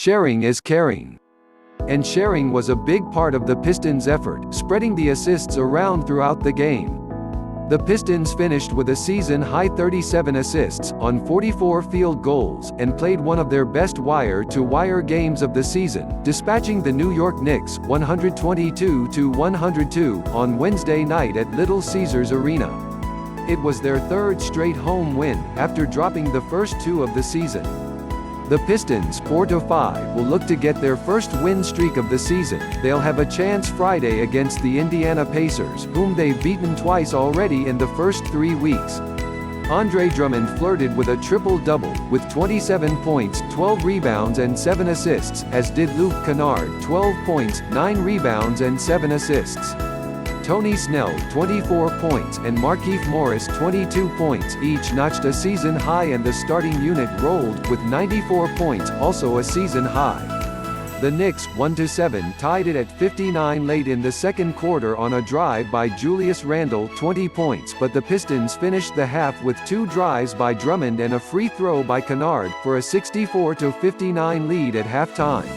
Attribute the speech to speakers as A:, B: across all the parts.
A: Sharing is caring. And sharing was a big part of the Pistons' effort, spreading the assists around throughout the game. The Pistons finished with a season-high 37 assists, on 44 field goals, and played one of their best wire-to-wire games of the season, dispatching the New York Knicks, 122-102, on Wednesday night at Little Caesars Arena. It was their third straight home win, after dropping the first two of the season. The Pistons, 4-5, will look to get their first win streak of the season. They'll have a chance Friday against the Indiana Pacers, whom they've beaten twice already in the first 3 weeks. Andre Drummond flirted with a triple-double, with 27 points, 12 rebounds and 7 assists, as did Luke Kennard, 12 points, 9 rebounds and 7 assists. Tony Snell, 24 points, and Markieff Morris, 22 points, each notched a season high, and the starting unit rolled, with 94 points, also a season high. The Knicks, 1-7, tied it at 59 late in the second quarter on a drive by Julius Randle, 20 points, but the Pistons finished the half with 2 drives by Drummond and a free throw by Kennard, for a 64-59 lead at halftime.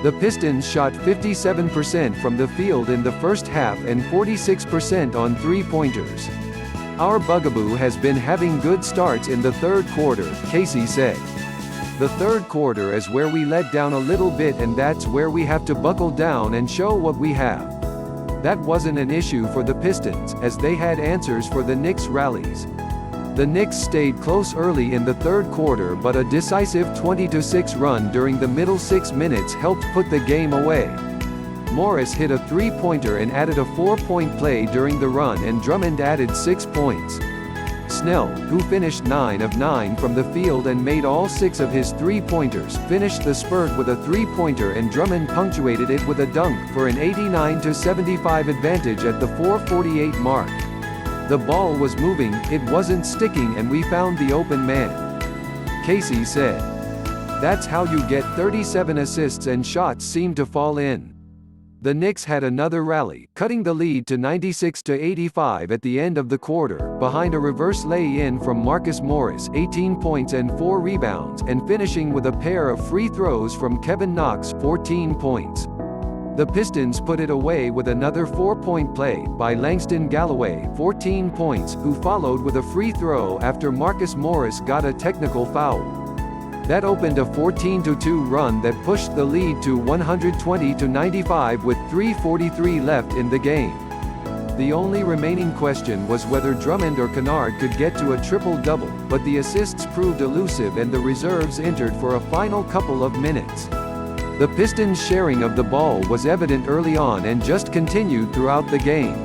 A: The Pistons shot 57% from the field in the first half and 46% on three-pointers. Our bugaboo has been having good starts in the third quarter, Casey said. The third quarter is where we let down a little bit, and that's where we have to buckle down and show what we have. That wasn't an issue for the Pistons, as they had answers for the Knicks' rallies. The Knicks stayed close early in the third quarter, but a decisive 20-6 run during the middle 6 minutes helped put the game away. Morris hit a three-pointer and added a 4-point play during the run, and Drummond added 6 points. Snell, who finished 9 of 9 from the field and made all 6 of his three-pointers, finished the spurt with a three-pointer, and Drummond punctuated it with a dunk, for an 89-75 advantage at the 4:48 mark. The ball was moving, it wasn't sticking, and we found the open man. Casey said. That's how you get 37 assists, and shots seem to fall in. The Knicks had another rally, cutting the lead to 96-85 at the end of the quarter, behind a reverse lay-in from Marcus Morris, 18 points and 4 rebounds, and finishing with a pair of free throws from Kevin Knox, 14 points. The Pistons put it away with another 4-point play, by Langston Galloway, 14 points, who followed with a free throw after Marcus Morris got a technical foul. That opened a 14-2 run that pushed the lead to 120-95 with 3:43 left in the game. The only remaining question was whether Drummond or Kennard could get to a triple-double, but the assists proved elusive and the reserves entered for a final couple of minutes. The Pistons' sharing of the ball was evident early on and just continued throughout the game.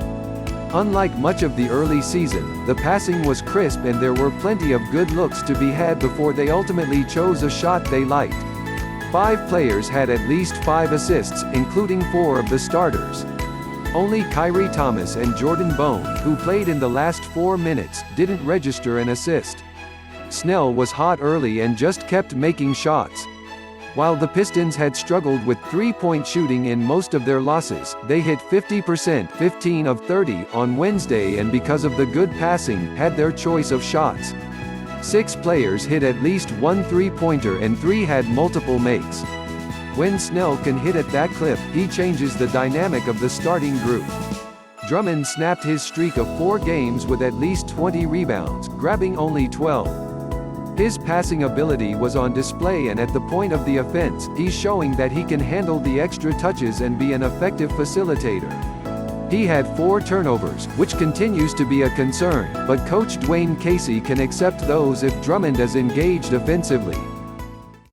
A: Unlike much of the early season, the passing was crisp and there were plenty of good looks to be had before they ultimately chose a shot they liked. 5 players had at least 5 assists, including 4 of the starters. Only Kyrie Thomas and Jordan Bone, who played in the last 4 minutes, didn't register an assist. Snell was hot early and just kept making shots. While the Pistons had struggled with three-point shooting in most of their losses, they hit 50%, 15 of 30, on Wednesday, and because of the good passing, had their choice of shots. 6 players hit at least one three-pointer and 3 had multiple makes. When Snell can hit at that clip, he changes the dynamic of the starting group. Drummond snapped his streak of 4 games with at least 20 rebounds, grabbing only 12. His passing ability was on display, and at the point of the offense, he's showing that he can handle the extra touches and be an effective facilitator. He had 4 turnovers, which continues to be a concern, but coach Dwayne Casey can accept those if Drummond is engaged offensively.